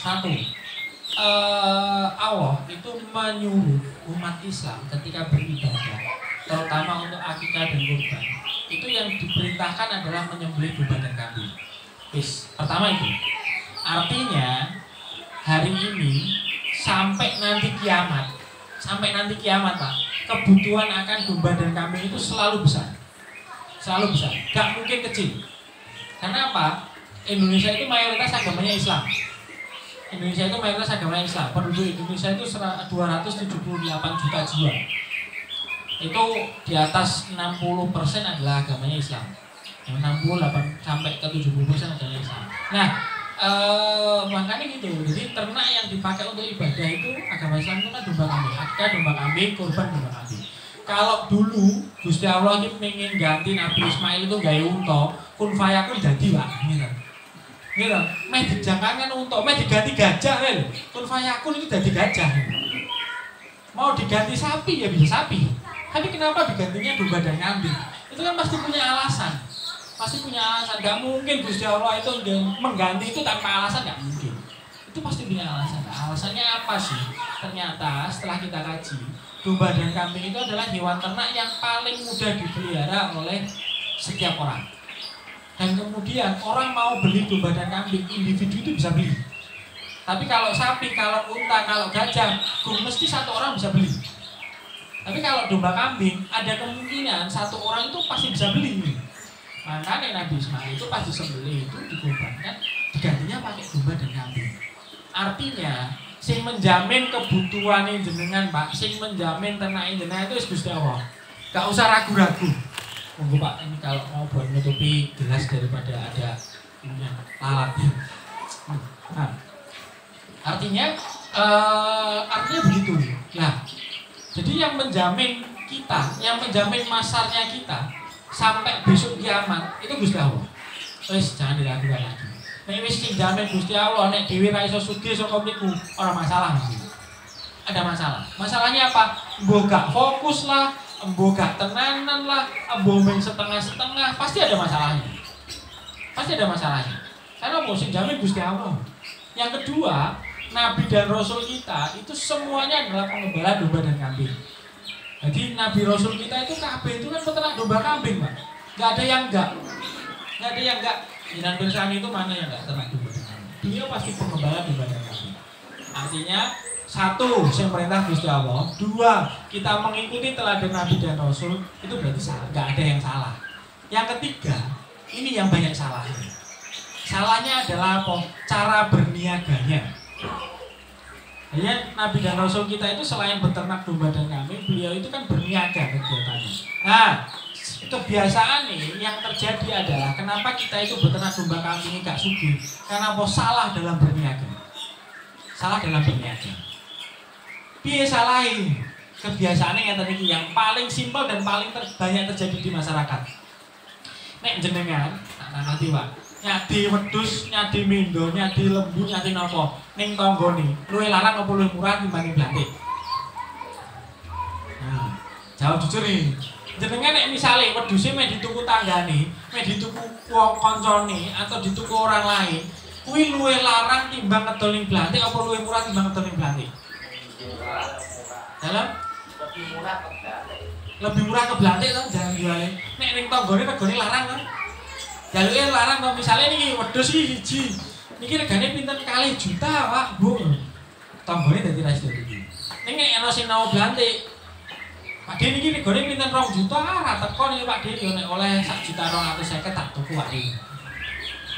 Satu, Allah itu menyuruh umat Islam ketika beribadah, terutama untuk akikah dan kurban, itu yang diperintahkan adalah menyembelih domba dan kambing. Pertama itu. Artinya hari ini sampai nanti kiamat, Pak, kebutuhan akan domba dan kambing itu selalu besar, gak mungkin kecil. Karena apa? Indonesia itu mayoritas agamanya Islam. Penduduk Indonesia itu 278 juta jiwa. Itu di atas 60% adalah agamanya Islam. 68 sampai ke 70% adalah Islam. Nah, makanya gitu. Jadi ternak yang dipakai untuk ibadah itu agama Islam itu kan domba kambing, akikah domba kambing, kurban domba kambing. Kalau dulu Gusti Allah ini pengen ganti Nabi Ismail itu gaya unta, kun fayakun jadi Pak, gitu. Meh dijangkangan unta, meh diganti gajah kan, kun fayakun itu jadi gajah. Mau diganti sapi ya bisa sapi. Tapi kenapa digantinya domba dan kambing? Itu kan pasti punya alasan. Gak mungkin Gusti Allah itu mengganti itu tanpa alasan, gak mungkin. Itu pasti punya alasan. Alasannya apa sih? Ternyata setelah kita kaji, domba dan kambing itu adalah hewan ternak yang paling mudah dipelihara oleh setiap orang. Dan kemudian orang mau beli domba dan kambing, individu itu bisa beli. Tapi kalau sapi, kalau unta, kalau gajah, mesti satu orang bisa beli. Tapi kalau domba kambing, ada kemungkinan satu orang itu pasti bisa beli. Makanya Nabi Ismail itu pasti sembelih itu dikorbankan, digantinya pakai domba dan kambing. Artinya, sing menjamin kebutuhan jenengan Pak, sing menjamin ternak jenengan itu Gusti Allah. Gak usah ragu-ragu. Monggo Pak, ini kalau mau buat menutupi gelas daripada ada lalat. Nah, artinya begitu. Nah, jadi yang menjamin kita, yang menjamin masarnya kita sampai besok kiamat itu Gusti Allah. Wis jangan diragukan lagi. Nek wis dijamin Gusti Allah, nek dhewe ra iso sugih saka mriku, ora masalah mesti. Ada masalah. Masalahnya apa? Mbok gak fokus lah, mbok gak tenanan lah, mbok main setengah-setengah, pasti ada masalahnya. Karena mau sing jamin Gusti Allah. Yang kedua, Nabi dan Rasul kita itu semuanya adalah pengembala domba dan kambing. Jadi Nabi Rasul kita itu kabeh itu kan peternak domba kambing, Pak. Gak ada yang enggak. Jinan bersani itu mana yang enggak ternak domba dan kambing? Dia pasti pengembala domba dan kambing. Artinya satu, yang perintah Gusti Allah. Dua, kita mengikuti teladan Nabi dan Rasul, itu berarti salah. Gak ada yang salah. Yang ketiga, ini yang banyak salahnya. Salahnya adalah apa? Cara berniaganya. Ya, Nabi dan Rasul kita itu selain beternak domba dan kambing, beliau itu kan berniaga kegiatannya. Nah, kebiasaan nih yang terjadi adalah kenapa kita itu beternak domba kambing gak sugih? Karena apa? Salah dalam berniaga. Piye salahin? Kebiasaannya yang paling simpel dan paling banyak terjadi di masyarakat. Nek jenengan, nanti Pak, nyadi wedhus, nyadi mindo, nyadi lembu, nyadi nopo ning tanggane luwih larang apa luwih murah timbang blantik? Nah, jawab jujur nih. Jenengan nek misale wedhuse mek dituku tanggane, mek dituku wong kancane atau dituku orang lain, kuwi luwih larang timbang ngedol ning blantik apa luwih murah timbang ngedol ning blantik? Dalam lebih murah ke blantik to jangan jualin. Nek ning tanggane regane larang kan? Jaluke larang kok misale niki wedhus iki siji. Niki regane pinten kalih juta, Pak, Bu. Tanggane dadi ra sida iki. Ning nek ana sing nang blantik. Pak Dene niki regane pinten 2 juta, ra teko niki Pak Dene yo nek oleh 1.250.000 tak tuku Pak Dene.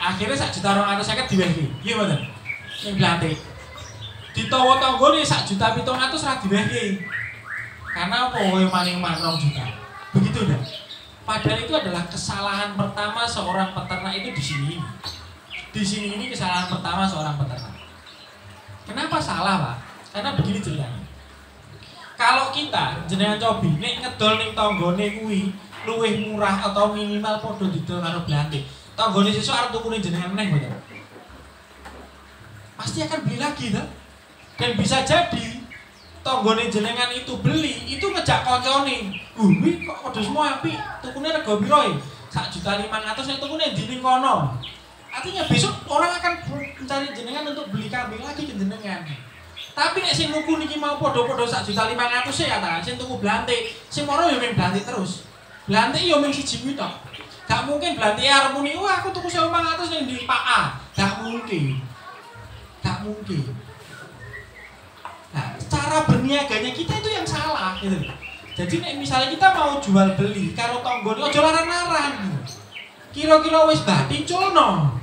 Akhire 1.250.000 diwehke. Nggih mboten? Ning blantik. Ditawa tanggane 1.700.000 ra diwehke. Karena apa kowe maning-maning 2 juta. Begitu ndak? Padahal itu adalah kesalahan pertama seorang peternak itu di sini. Di sini ini kesalahan pertama seorang peternak. Kenapa salah, Pak? Karena begini ceritanya. Kalau kita jenengan cobi nek ngedol ning tanggane kuwi luwih murah atau minimal padha didol karo blantik. Tanggane sesuk arep tukune jenengan meneh mboten? Pasti akan beli lagi toh. Dan bisa jadi tanggane jenengan itu beli, itu ngejak koncone. Kuwi kok wedhusmu apik, tukune rega piro e? 1.500.000 nek tukune ndi ning kono. Artinya besok orang akan mencari jenengan untuk beli kambing lagi ke jenengan. Tapi nek sing nuku niki mau podo-podo 1.500.000 ya ta, sing tuku blantik, sing moro yo ming blantik terus. Blantik yo ming siji kuwi tok. Gak mungkin blantik arep muni, "Wah, aku tuku 1.500 ning di Pak A." Gak mungkin. Gak mungkin. Nah, cara berniaganya kita itu yang salah gitu. Jadi nek misalnya kita mau jual beli karo tangga ojo larang-larang gitu. Kira-kira wis batin culno.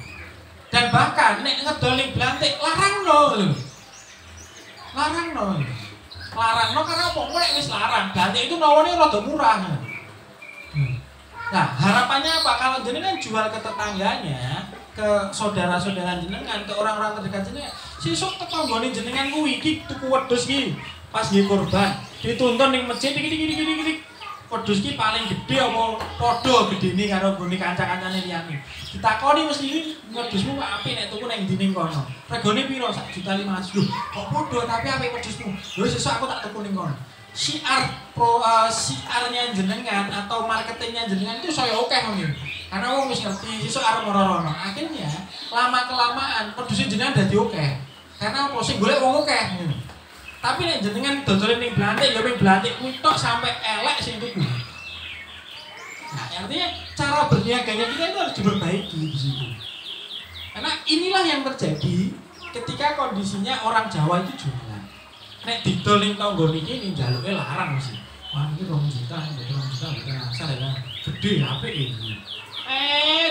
Dan bahkan nek ngedol ning blantik larangno lho. Larangno karena apa? Nek wis larang, blantik itu nawane rada murah. Nah, harapannya apa? Kalau jenengan jual ke tetangganya, ke saudara-saudara jenengan, ke orang-orang terdekat jenengan, sesuk tetanggane jenengan kuwi iki tuku wedhus iki pas nggih kurban, dituntun ning masjid iki. Wedhus iki paling gede apa padha gedene karo gone kanca-kancane liyane. Ditakoni mesti iki wedhusmu kok apik nek tuku ning ndi ning kono. Regane piro? 1.500.000. Lho, kok padha tapi apik wedhusmu. Lho sesuk aku tak tuku ning kono. Siarnya jenengan atau marketingnya jenengan itu saya oke mungkin. Karena wong wis ngerti sesuk arep ora-ora. Akhirnya lama-kelamaan wedhus jenengan dadi oke. Karena apa sing golek wong oke. Tapi nek jenengan dodolen ning blantik ya ning blantik kuwi tok sampai elek sing tuku. Nah, artinya cara berniaganya kita itu harus diperbaiki di situ. Karena inilah yang terjadi ketika kondisinya orang Jawa itu jualan. Nek didol ning tangga niki ning jaluke larang mesti. Wah, iki 2 juta, 2 juta, asar ya. Gede apik iki.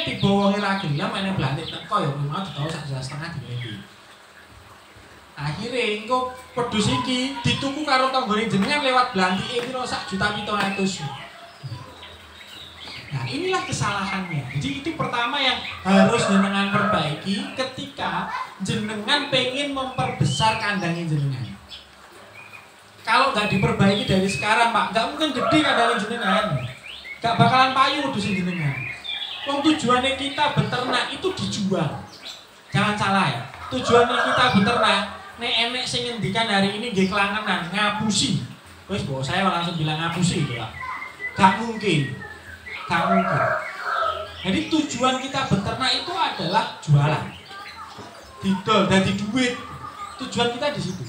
Tiba wong ora gelem nek blantik teko ya mau ditawa 1,5 diwehi. Akhirnya engko wedhus iki dituku karo tanggane jenengan lewat blantike piro 1.700.000. Nah, inilah kesalahannya. Jadi itu pertama yang harus jenengan perbaiki ketika jenengan pengen memperbesar kandangnya jenengan. Kalau nggak diperbaiki dari sekarang, Pak, nggak mungkin gede kandangnya jenengan. Nggak bakalan payu wedhus jenengan. Wong tujuannya kita beternak itu dijual. Jangan salah ya. Tujuannya kita beternak nek enek sing ngendikan hari ini nggih kelangenan ngapusi. Wis mbok saya langsung bilang ngapusi gitu, Pak. Gak mungkin. Jadi tujuan kita beternak itu adalah jualan. Didol dadi duit. Tujuan kita di situ.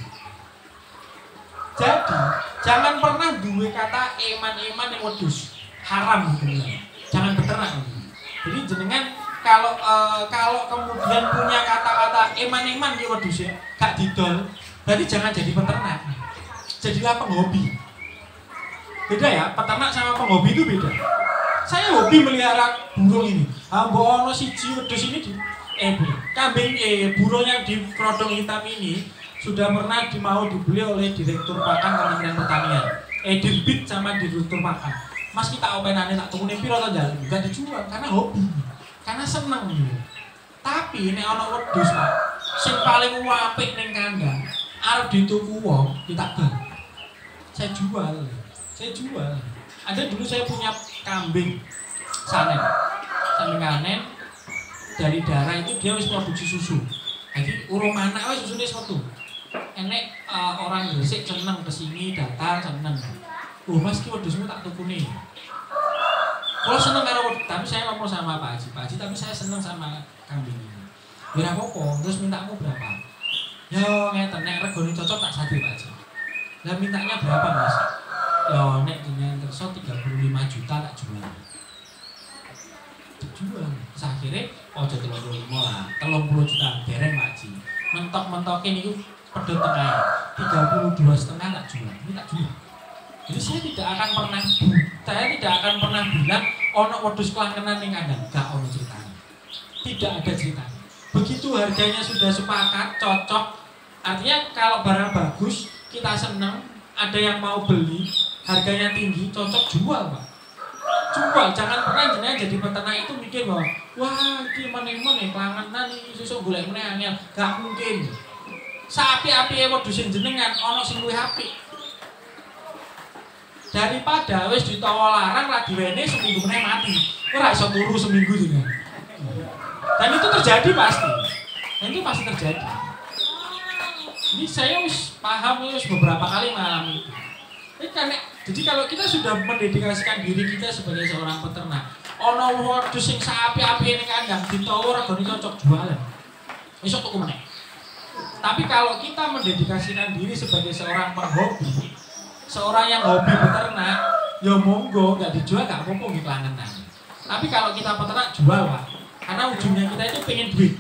Jadi, jangan pernah duwe kata eman-eman yang wedhus. Haram gitu. Jangan beternak. Jadi jenengan kalau kemudian punya kata-kata eman-eman di wedhus ya, gak didol, berarti jangan jadi peternak. Jadilah penghobi. Beda ya, peternak sama penghobi itu beda. Saya hobi melihara burung ini. Mbok ono siji wedhus ini burung yang di kerodong hitam ini sudah pernah mau dibeli oleh Direktur Pakan Kementerian Pertanian. Dirbit sama Direktur Pakan. Mas kita openane tak tukune piro to njaluk? Gak dijual karena hobi. Karena seneng gitu. Tapi nek ana wedhus, Pak, sing paling apik ning kandang, arep dituku wong, ditakbal. Saya jual. Ada dulu saya punya kambing sanen. Kambing kanen dari darah itu dia wis produksi susu. Jadi urung anak wis susune wis metu. Enek orang Gresik seneng kesini datang seneng. Mas ki wedhusmu tak tukune. Kalau seneng karo wedhus, tapi saya ngomong sama Pak Haji, tapi saya seneng sama kambing ini. Ya apa-apa, terus mintamu berapa? Ya ngeten, nek regane cocok tak sate Pak Haji. Lah mintanya berapa Mas? Ya nek dengan kerso 35 juta tak jual. Dijual. Terus akhirnya ojo 35 lah, 30 juta dereng Pak Haji. Mentok-mentoke niku pedhot tengah 32,5 tak jual. Ini tak jual. Jadi saya tidak akan pernah bilang ono wedhus kelangenan ning kandang, gak ono ceritanya. Tidak ada ceritanya. Begitu harganya sudah sepakat, cocok, artinya kalau barang bagus, kita senang, ada yang mau beli, harganya tinggi, cocok, jual, Pak. Jual, jangan pernah jenengan jadi peternak itu mikir bahwa wah, iki meneh-meneh kelangenan iki sesuk golek meneh angel, gak mungkin. Sapi-apike wedhus jenengan ono sing luwih apik. Daripada wis ditawa larang ra diwene seminggu meneh mati. Ora iso turu seminggu juga. Dan itu terjadi pasti. terjadi. Ini saya wis paham wis beberapa kali mengalami itu. Jadi kalau kita sudah mendedikasikan diri kita sebagai seorang peternak, ana wedhus sing sapi-api ning kandang ditawa regane cocok jualan. Esuk tuku meneh. Tapi kalau kita mendedikasikan diri sebagai seorang penghobi, seorang yang hobi beternak, ya monggo, nggak dijual nggak apa-apa gitu langenan. Tapi kalau kita peternak jual Pak, karena ujungnya kita itu pengen duit.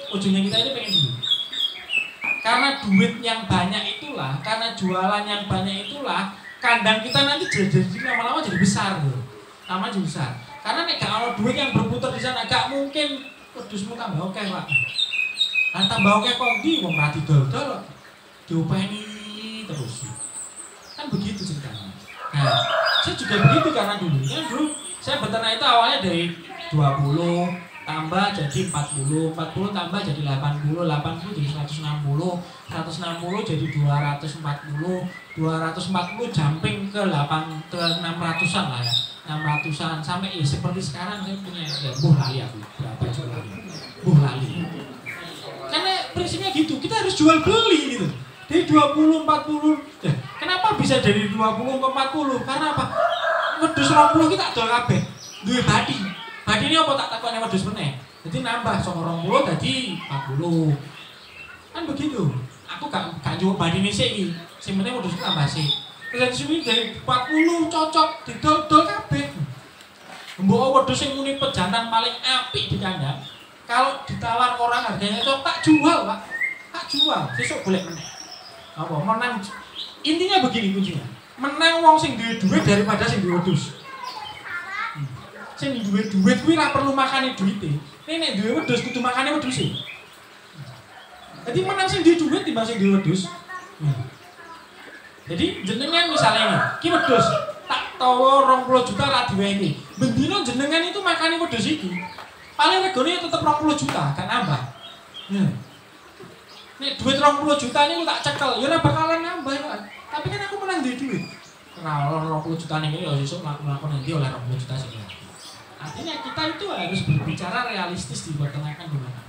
Ujungnya kita itu pengen duit. Karena duit yang banyak itulah, karena jualan yang banyak itulah, kandang kita nanti jadi lama-lama jadi besar loh. Lama jadi besar. Karena nek kalau duit yang berputar di sana, gak mungkin wedhusmu tambah oke Pak. Nah, tambah oke kok di wong ra didol-dol diopeni terus. Kan begitu ceritanya. Nah, saya juga begitu karena dulu saya beternak itu awalnya dari 20 tambah jadi 40 tambah jadi 80 jadi 160 jadi 240 jumping ke 600-an lah ya. 600-an sampai ya seperti sekarang saya punya ya lali aku berapa jual lali. Karena prinsipnya gitu, kita harus jual beli gitu. Dari 20, 40, ya, kenapa bisa dari 20 ke 40? Karena apa? Wedhus 20 kita adol kabeh. Duwe badi. Badi ini apa tak takone wedhus meneh. Jadi nambah saka 20 dadi 40. Kan begitu. Aku gak njupuk badine sik iki. Sing penting wedhus tambah sik. Terus dari 40 cocok didol-dol kabeh. Mbok wedhus sing muni pejantan paling apik di kandang. Kalau ditawar orang harganya cocok tak jual Pak. Tak jual. Sesuk golek meneh. Apa menang? Intinya begini kuncinya. Menang wong sing duwe duit daripada sing duwe wedhus. Sing duwe duit kuwi ora perlu makane duite. Nek duwe wedhus kudu makane wedhuse. Jadi menang sing duwe duit timbang sing duwe wedhus. Jadi jenengan misalnya ini, ki wedhus tak tawa 20 juta ra diwehi. Bendino jenengan itu makane wedhus iki. Paling regane tetep 20 juta, gak nambah. Nek duit 20 juta ini tak cekel, ya ora bakalan nambah kan. Tapi kan aku menang di duit. Nah, 20 juta ini ya sesuk mlaku nanti oleh 20 juta sih. Artinya kita itu harus berbicara realistis di peternakan gimana.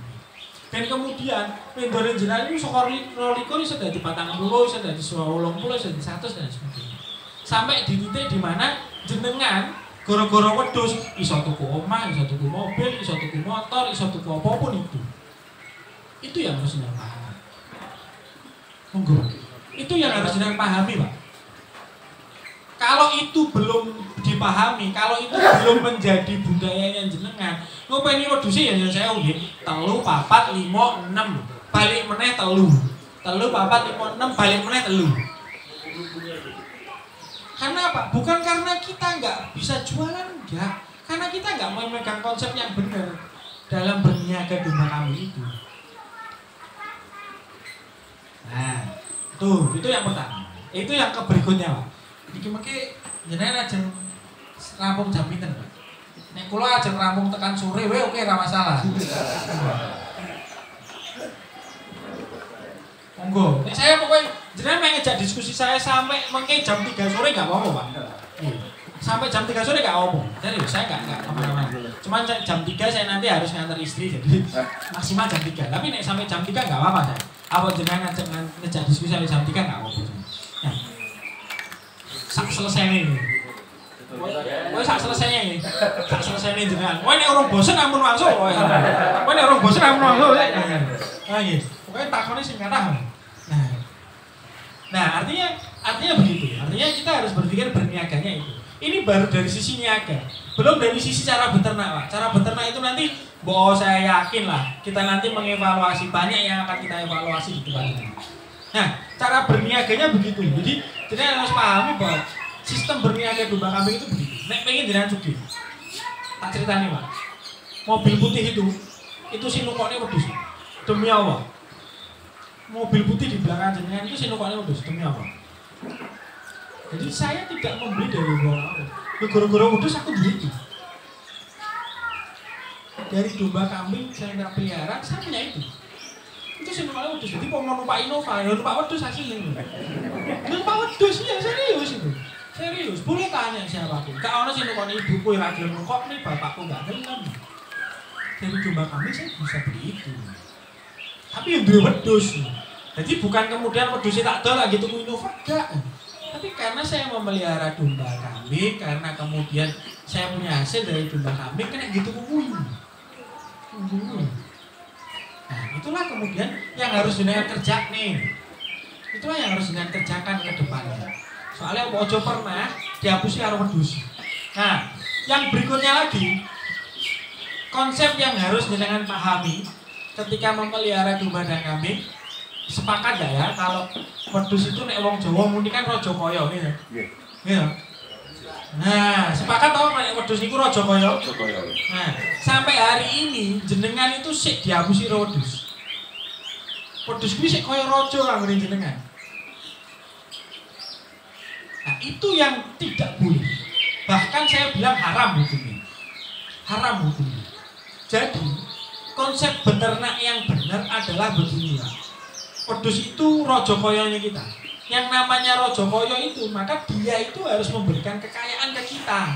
Dan kemudian vendor jenengan itu saka 12 iso dadi 40, iso dadi 20, iso dadi 100 dan sebagainya. Sampai di titik di mana jenengan gara-gara wedhus iso tuku omah, iso tuku mobil, iso tuku motor, iso tuku apapun itu. Itu yang harus jenengan pahami. Monggo. Itu yang harus jenengan pahami, Pak. Kalau itu belum dipahami, kalau itu belum menjadi budayanya jenengan, ngopeni wedhuse ya saya nggih, 3, 4, 5, 6, balik meneh 3. 3, 4, 5, 6, balik meneh 3. Karena apa? Bukan karena kita nggak bisa jualan, enggak. Karena kita nggak memegang konsep yang benar dalam berniaga domba kambing itu. Nah, itu yang pertama. Itu yang berikutnya, Pak. Iki mengke jenengan ajeng rampung jam pinten, Pak? Nek kula ajeng rampung tekan sore wae oke ora masalah. Monggo. Nek saya pokoknya jenengan mau ngejak diskusi saya sampai mengke jam 3 sore enggak apa-apa, Pak. Sampai jam 3 sore enggak apa-apa. Jadi saya enggak kemana-mana. Cuman jam 3 saya nanti harus nganter istri jadi maksimal jam 3. Tapi nek sampai jam 3 enggak apa-apa saya. Apa jenengan ngejak diskusi sampai jam 3 enggak apa-apa. Nah, sak selesai nih. Kowe sak selesai nih. Sak selesai nih jenengan. Kowe nek urung bosen ampun wangsul kowe. Kowe nek urung bosen ampun wangsul. Nah, nggih. Pokoke takone sing kathah. Nah, artinya begitu. Artinya kita harus berpikir berniaganya itu. Ini baru dari sisi niaga. Belum dari sisi cara beternak, Pak. Cara beternak itu nanti saya yakin lah kita nanti mengevaluasi, banyak yang akan kita evaluasi di tempat ini. Nah, cara berniaganya begitu. Jadi kita harus pahami bahwa sistem berniaga domba kambing itu begitu. Nek pengen jenengan sugih. Tak ceritani, Pak. Mobil putih itu sinukone wedhus. Demi Allah. Mobil putih di belakang jenengan itu sinukone wedhus, demi apa? Jadi saya tidak membeli dari orang. Gara-gara wedhus aku duit. Dari domba kambing saya nggak pelihara, saya punya itu. Itu sinukone wedhus. Jadi mau numpak Innova, ya numpak wedhus hasilnya. Numpak wedhus ya serius itu. Serius, boleh tanya siapapun. Gak ono sinukone ibuku yang gelem kok nih bapakku gak gelem. Dari domba kambing saya bisa beli itu. Tapi yang duwe wedhus. Jadi bukan kemudian wedhusnya tak dol lagi tuku Innova, enggak. Tapi karena saya memelihara domba kambing, karena kemudian saya punya hasil dari domba kambing kena gitu kuwi. Nah, itulah kemudian yang harus jenengan kerja nih. Itulah yang harus jenengan kerjakan ke depannya. Soalnya ojo pernah dihapusi karo wedhus. Nah, yang berikutnya lagi, konsep yang harus jenengan pahami ketika memelihara domba dan kambing. Sepakat gak ya kalau wedhus itu nek wong Jawa muni kan raja kaya ngene. Nggih. Nah, sepakat tau nek wedhus iku raja kaya? Nah, sampai hari ini jenengan itu sik dihapusi karo wedhus. Wedhus kuwi sik kaya raja anggere jenengan. Nah, itu yang tidak boleh. Bahkan saya bilang haram hukumnya. Haram hukumnya. Jadi, konsep beternak yang benar adalah begini ya. Wedhus itu raja kayanya kita. Yang namanya raja kaya itu, maka dia itu harus memberikan kekayaan ke kita.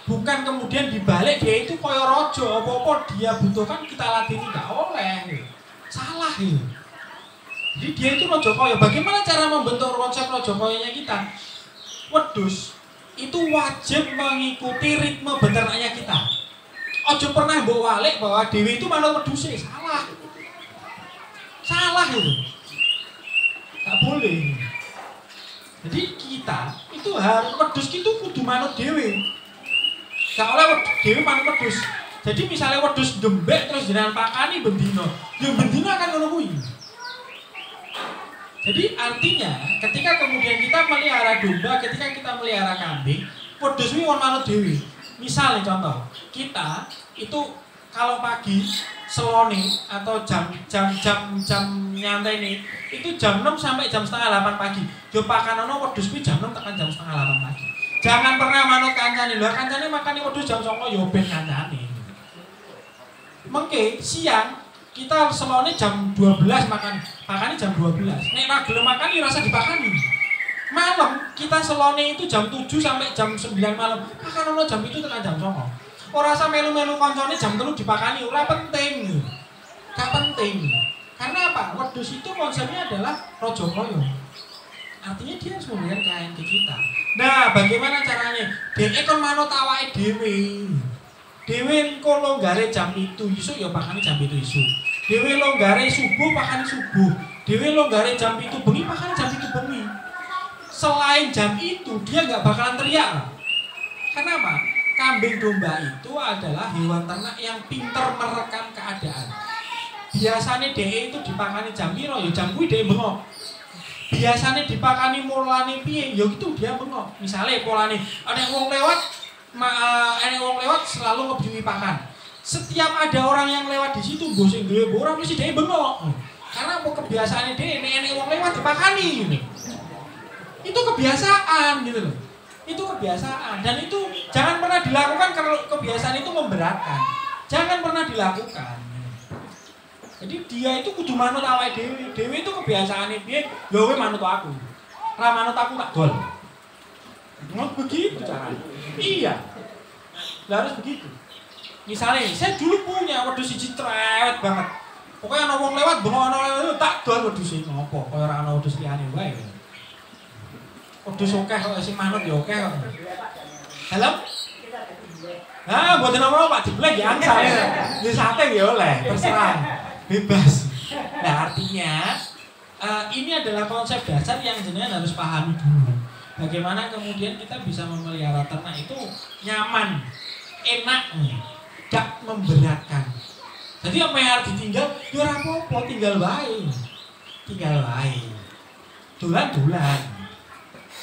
Bukan kemudian dibalik dia itu kaya raja, apa-apa dia butuhkan kita ladeni enggak oleh. Salah ya. Jadi dia itu raja kaya. Bagaimana cara membentuk konsep raja kayanya kita? Wedhus itu wajib mengikuti ritme beternaknya kita. Ojo pernah mbok walik bahwa dewi itu manut wedhuse, salah. Salah itu. Gak boleh. Jadi kita itu harus wedhus itu kudu manut dewi. Gak oleh dewi manut wedhus. Jadi misalnya wedhus dembek terus jenengan pakani bendino, ya bendino akan ngono kuwi. Jadi artinya ketika kemudian kita melihara domba, ketika kita melihara kambing, wedhus kuwi manut dewi. Misalnya contoh, kita itu kalau pagi selone atau jam nyantai ini itu jam 6 sampai jam setengah 8 pagi. Yo pakanono wedhus kuwi jam 6 tekan jam setengah 8 pagi. Jangan pernah manut kancane. Lho kancane makani wedhus jam 09.00 yo ben kancane. Mengke siang kita selone jam 12 makani jam 12. Nek ra gelem makani rasa dipakani. Malam kita selone itu jam 7 sampai jam 9 malam. Pakanono jam itu tekan jam 09.00. Ora usah melu-melu koncone jam 3 dipakani, ora penting. Gak penting. Karena apa? Wedhus itu konsepnya adalah raja kaya. Artinya dia harus memberikan kekayaan ke kita. Nah, bagaimana caranya? Dhewe kon manut awake dhewe. Dhewe engko longgare jam itu isuk ya pakani jam itu isuk. Dhewe longgare subuh pakani subuh. Dhewe longgare jam itu bengi pakani jam itu bengi. Selain jam itu dia nggak bakalan teriak. Kenapa? Kambing domba itu adalah hewan ternak yang pintar merekam keadaan. Biasanya DE itu dipakani jam piro, ya jam kuwi DE bengok. Biasanya dipakani mulane piye, ya itu dia bengok. Misalnya polane ada wong lewat selalu ngebiwi pakan. Setiap ada orang yang lewat di situ, bos sing duwe ora mesti DE bengok. Karena apa kebiasaane DE nek wong lewat dipakani gitu. Itu kebiasaan gitu loh. Itu kebiasaan dan itu jangan pernah dilakukan kalau kebiasaan itu memberatkan. Jangan pernah dilakukan. Jadi dia itu kudu manut awake dhewe. Dhewe itu kebiasaane piye? Ya kowe manut aku. Ra manut aku tak gol. Ngono begitu caranya. Iya. Lah harus begitu. Misalnya saya dulu punya wedhus siji cerewet banget. Pokoknya ana wong lewat bengok ana lewat tak dol wedhus iki ngopo? Kaya ora ana wedhus liyane wae. Wedhus akeh kok sing manut ya akeh kok. Halo? Nah, mboten apa Pak diblek ya angsal. Ya sate ya oleh, terserah. Bebas. Nah, artinya ini adalah konsep dasar yang jenengan harus pahami dulu. Bagaimana kemudian kita bisa memelihara ternak itu nyaman, enak, gak memberatkan. Jadi apa yang harus ditinggal, ya ora apa-apa, tinggal wae. Tinggal wae. Dolan-dolan.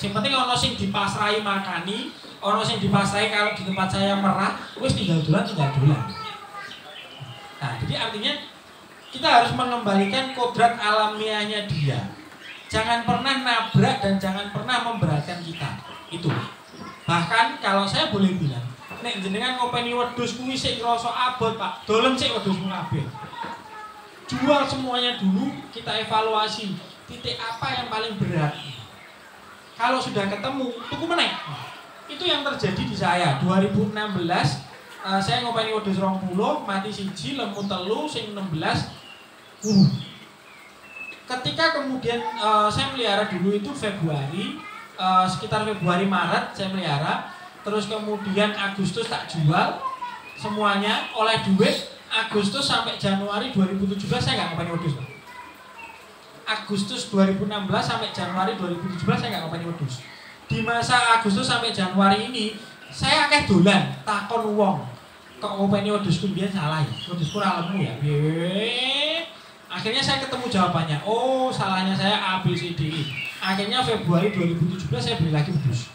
Yang penting ono sing dipasrahi makani, ono sing dipasrahi kalau di tempat saya merah, wis tinggal dolan. Nah, jadi artinya kita harus mengembalikan kodrat alamiahnya dia. Jangan pernah nabrak dan jangan pernah memberatkan kita. Itu. Bahkan kalau saya boleh bilang, nek jenengan ngopeni wedhus kuwi sik ngrasa abot, Pak. Dolen sik wedhusmu kabeh. Jual semuanya dulu, kita evaluasi titik apa yang paling berat. Kalau sudah ketemu, tuku meneh. Itu yang terjadi di saya. 2016 saya ngopeni wedhus 20, mati siji, lemu telu, sing 16. Ketika kemudian saya melihara dulu itu Februari, sekitar Februari Maret saya melihara. terus kemudian Agustus tak jual semuanya, oleh duit Agustus sampai Januari 2017 saya nggak ngapain wedhus. Agustus 2016 sampai Januari 2017 saya nggak ngapain wedhus. Di masa Agustus sampai Januari ini saya akeh dolan takon wong kok ngopeni wedhusku biyen salah ya, wedhusku ora lemu ya. Akhirnya saya ketemu jawabannya. Oh, salahnya saya A, B, C, D, E. Akhirnya Februari 2017 saya beli lagi wedhus.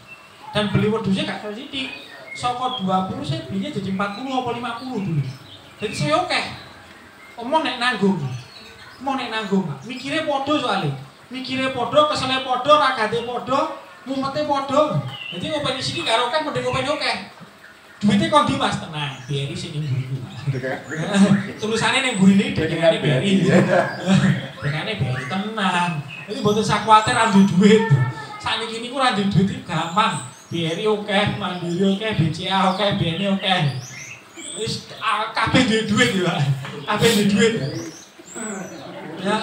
Dan beli wedhusnya gak sedikit. Soko 20 saya belinya jadi 40 atau 50 dulu. Jadi saya oke. Omong nek nanggung. Mikirnya podo soalnya. Mikirnya podo, keselnya podo, ragate podo, mumetnya podo. Jadi ngopeni sini gak oke, mending ngopeni oke. Duitnya kondi mas, tenang, BRI sini buru. Tulisannya yang buru ini, DKN BRI. DKN BRI, tenang. Jadi buat saya khawatir ambil duit. Saat ini aku ambil duit itu gampang. BRI oke, Mandiri oke, BCA oke, BNI oke. Kabeh duit ya, kabeh duit. Ya,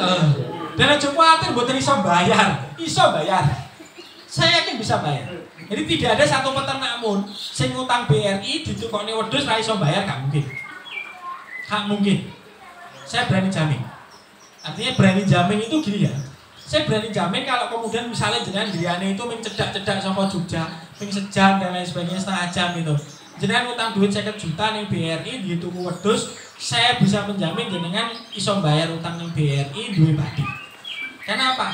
dan aja khawatir buat iso bayar. Saya yakin bisa bayar. Jadi tidak ada satu peternak pun sing ngutang BRI ditukokne wedhus ra iso bayar, gak mungkin. Gak mungkin. Saya berani jamin. Artinya berani jamin itu gini ya. Saya berani jamin kalau kemudian misalnya jenengan griyane itu mencedak-cedak saka Jogja, ping sejam dan lain sebagainya setengah jam itu. Jenengan ngutang duit 50 juta ning BRI dituku wedhus, saya bisa menjamin jenengan iso bayar utang ning BRI duwe badi. Kenapa?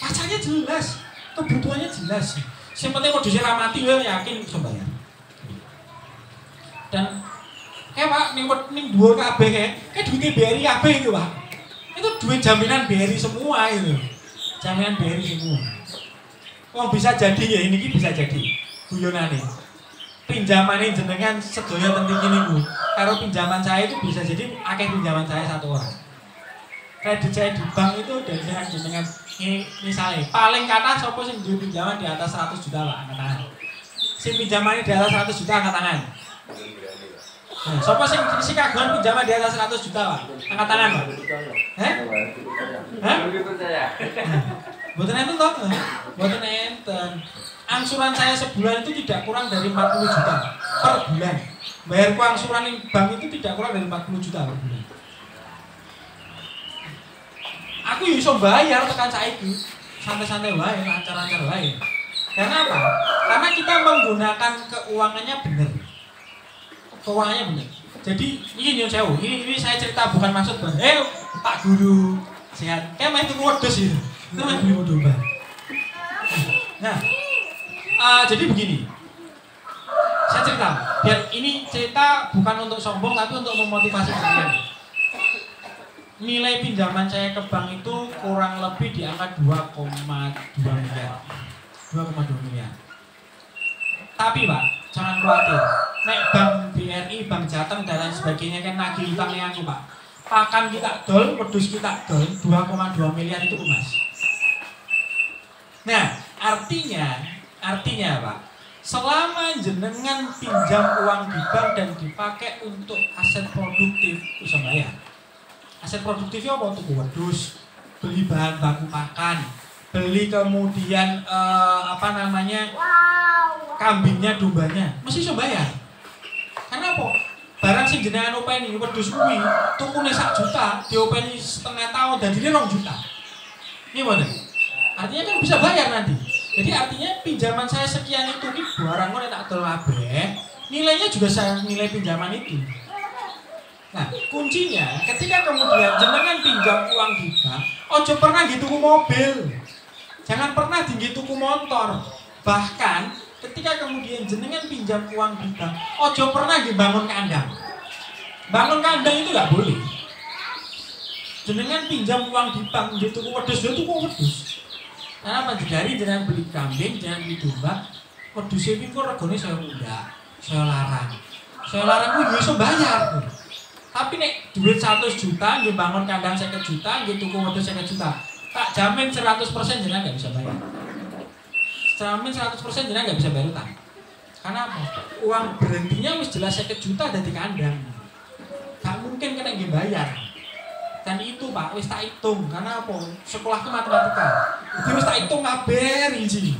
Pacarnya jelas, kebutuhannya jelas. Yang penting wedhusnya ra mati kowe yakin iso bayar. Dan Pak ning dhuwur kabeh duit BRI kabeh itu, Pak. Itu duit jaminan BRI semua itu. Jaminan BRI semua. Wong bisa jadi ya ini bisa jadi. Guyonane. Pinjamane jenengan sedaya teng iki niku. Karo pinjaman saya itu bisa jadi akeh pinjaman saya satu orang. Kredit saya di bank itu dari jenengan ini misalnya paling kanan sapa sing duwe pinjaman di atas 100 juta Pak, angkat tangan. Sing pinjamannya di atas 100 juta angkat tangan. Nah, sapa sing kagungan pinjaman di atas 100 juta Pak? Angkat tangan Pak. Mboten enten toh? Mboten enten. Angsuran saya sebulan itu tidak kurang dari 40 juta per bulan. Bayarku angsuran di bank itu tidak kurang dari 40 juta per bulan. Aku iso bayar tekan saiki. Santai-santai wae, lancar-lancar wae. Karena apa? Karena kita menggunakan keuangannya benar. Keuangannya benar. Jadi ini nyun sewu, ini saya cerita bukan maksud Pak Guru sehat. Kayak main tuku wedhus itu. Itu main beli domba. Nah, jadi begini. Saya cerita, biar ini cerita bukan untuk sombong tapi untuk memotivasi kalian. Nilai pinjaman saya ke bank itu kurang lebih di angka 2,2 miliar. 2,2 miliar. Tapi Pak, jangan khawatir. Nek bank BRI, bank Jateng dan lain sebagainya kan nagih utangnya aku Pak. Pakan kita dol, wedhus kita dol, 2,2 miliar itu emas. Nah, artinya Pak, selama jenengan pinjam uang di bank dan dipakai untuk aset produktif, bisa bayar. Aset produktifnya apa? Tuku wedhus, beli bahan baku pakan, beli kemudian kambingnya, dombanya, mesti iso bayar. Karena apa? Barang sing jenengan openi wedhus kuwi tukune 1 juta, diopeni setengah tahun dan jadi 2 juta. Ini mboten. Artinya kan bisa bayar nanti. Jadi artinya pinjaman saya sekian itu ki barang kok tak dol kabeh, nilainya juga saya nilai pinjaman itu. Nah, kuncinya ketika kemudian jenengan pinjam uang di bank, ojo pernah dituku mobil. Jangan pernah dituku motor. Bahkan ketika kemudian jenengan pinjam uang di bank, ojo pernah dibangun kandang. Bangun kandang itu nggak boleh. Jenengan pinjam uang di bank, dituku wedhus, tuku wedhus. Karena apa? Dari jenengan beli kambing, jenengan beli domba, wedhus iki kok regane saya muda, saya larang. Saya larang kuwi iso bayar. Tapi nek duit 100 juta, nggih bangun kandang 50 juta, nggih tuku wedhus 50 juta. Tak jamin 100% jenengan nggak bisa bayar. Jamin 100% jenengan nggak bisa bayar utang. Karena apa? Uang berhentinya wis jelas 50 juta dari kandang. Gak mungkin kena nggih bayar. Dan itu Pak, wis tak hitung. Karena apa? Sekolahku matematika. Jadi wis tak hitung kabeh rinci.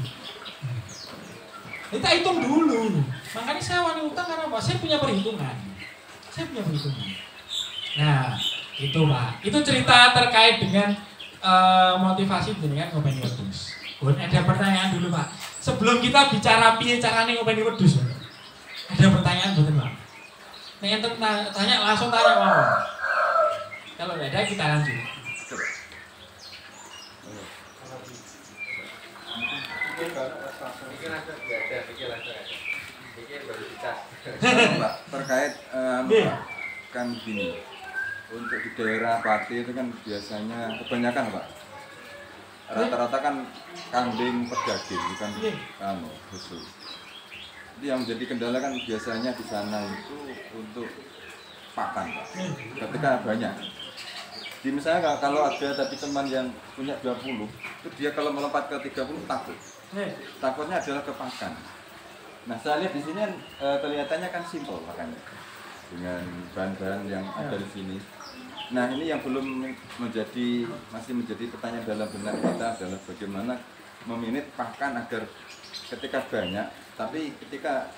Kita hitung dulu. Makanya saya wani utang karena apa? Saya punya perhitungan. Nah, itu Pak. Itu cerita terkait dengan motivasi dengan ngopeni wedhus. Ada pertanyaan dulu Pak. Sebelum kita bicara piye carane ngopeni wedhus. Ada pertanyaan betul Pak? Nek enten tanya langsung tanya mau. Kalau tidak ada kita lanjut. Pak, terkait kan gini, untuk di daerah Pati itu kan biasanya kebanyakan Pak, rata-rata kan kambing pedaging bukan susu. Jadi yang menjadi kendala kan biasanya di sana itu untuk pakan Pak. Ketika banyak, di misalnya kalau ada tadi teman yang punya 20, itu dia kalau melompat ke 30 takut. Takutnya adalah ke pakan. Nah saya lihat di sini kelihatannya kan simpel makannya dengan bahan-bahan yang ada di sini. Nah ini yang belum masih menjadi pertanyaan dalam benak kita adalah bagaimana memanage pakan agar ketika banyak, tapi ketika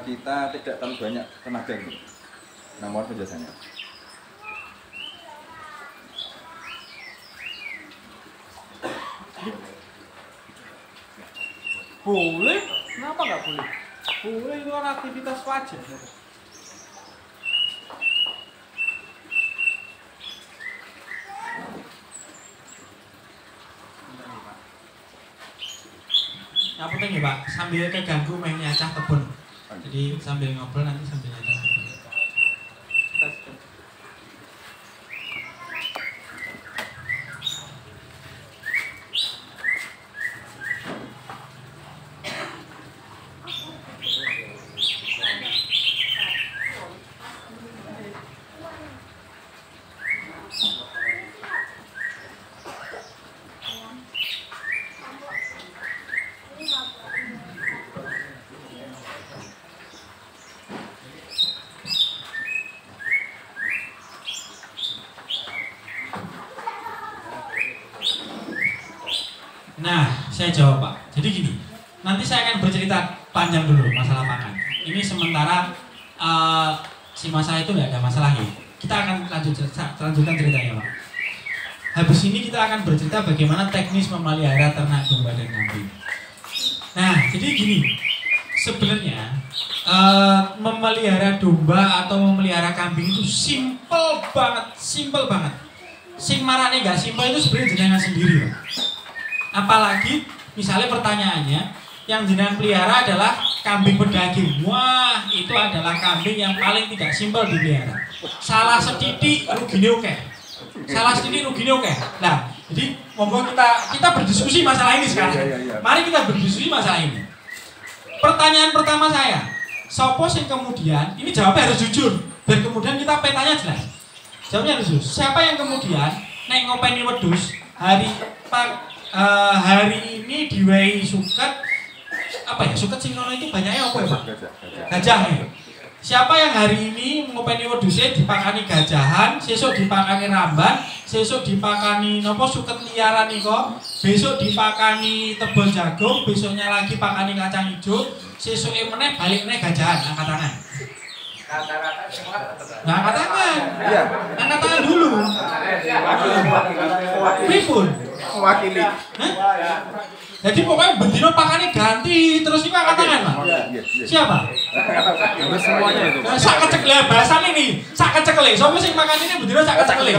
kita tidak terlalu banyak tenaga ini. Nah mohon penjelasannya. Boleh? Kenapa nggak boleh? Boleh, itu kan aktivitas wajar. Apa tanya Pak? Sambil keganggu main nyacah kebun. Jadi sambil ngobrol nanti sambil nyacah kebun. Nah, saya jawab Pak. Jadi gini, nanti saya akan bercerita panjang dulu masalah pakan. Ini sementara si masalah itu nggak ada masalahnya. Kita akan lanjutkan ceritanya Pak. Habis ini kita akan bercerita bagaimana teknis memelihara ternak domba dan kambing. Nah, jadi gini, sebenarnya memelihara domba atau memelihara kambing itu simple banget. Sing marane nggak simple itu sebenarnya jenengan sendiri Pak. Apalagi misalnya pertanyaannya yang jenengan pelihara adalah kambing pedaging. Wah, itu adalah kambing yang paling tidak simpel dipelihara. Salah setitik ruginya oke. Nah, jadi monggo kita berdiskusi masalah ini sekarang. Mari kita berdiskusi masalah ini. Pertanyaan pertama saya, sopo sing kemudian ini jawabnya harus jujur dan kemudian kita petanya jelas. Jawabnya harus jujur. Siapa yang kemudian nek ngopeni wedhus hari ini diwai suket apa ya, suket sing itu banyaknya apa ya Pak? Gajah ya. Siapa yang hari ini ngopeni wedhusnya dipakani gajahan, sesuk dipakani ramban, sesuk dipakani nopo suket liaran niko, besok dipakani tebel jagung, besoknya lagi pakani kacang hijau, sesuk meneh balik meneh gajahan, angkat tangan. Nah, angkat tangan. Iya. Angkat tangan dulu. Pripun? Mewakili. Jadi pokoknya bendino pakannya ganti terus ini angkat tangan Pak. Siapa? Semuanya itu. Sak kecekle bahasan ini. Sak kecekle. Sopo sing makan ini bendino sak kecekle.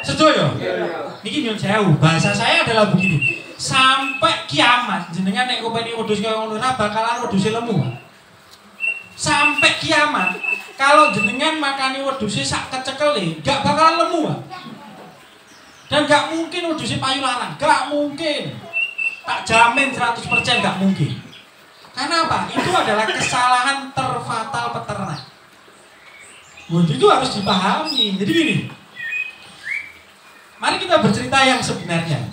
Sedoyo. Niki nyun sewu. Bahasa saya adalah begini. Sampai kiamat jenengan nek ngopeni wedhus kaya ngono ora bakalan wedhuse lemu. Sampai kiamat kalau jenengan makani wedhuse sak kecekele gak bakalan lemu Pak. Dan gak mungkin wedhuse payu larang, gak mungkin. Tak jamin 100% gak mungkin. Karena apa? Itu adalah kesalahan terfatal peternak. Itu harus dipahami. Jadi gini, mari kita bercerita yang sebenarnya.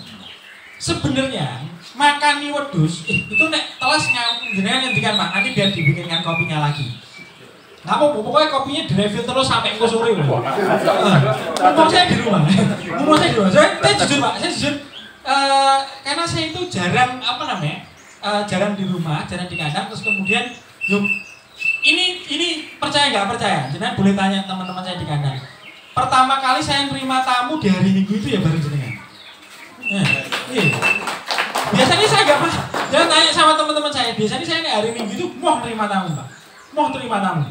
Sebenarnya makani wedhus itu nek telas jenengan ngendikan Pak, nanti biar dibikinkan kopinya lagi. Nggak mau, pokoknya kopinya direfill terus sampai engko sore. Mumpung saya di rumah. Saya jujur Pak, karena saya itu jarang jalan di rumah, jalan di kandang, terus kemudian yuk ini percaya nggak percaya? Jenengan boleh tanya teman-teman saya di kandang. Pertama kali saya nerima tamu di hari Minggu itu ya bareng jenengan. Iya. Biasanya saya nggak pernah. Jangan tanya sama teman-teman saya. Biasanya saya hari Minggu itu mau nerima tamu, Pak. Mau terima tamu.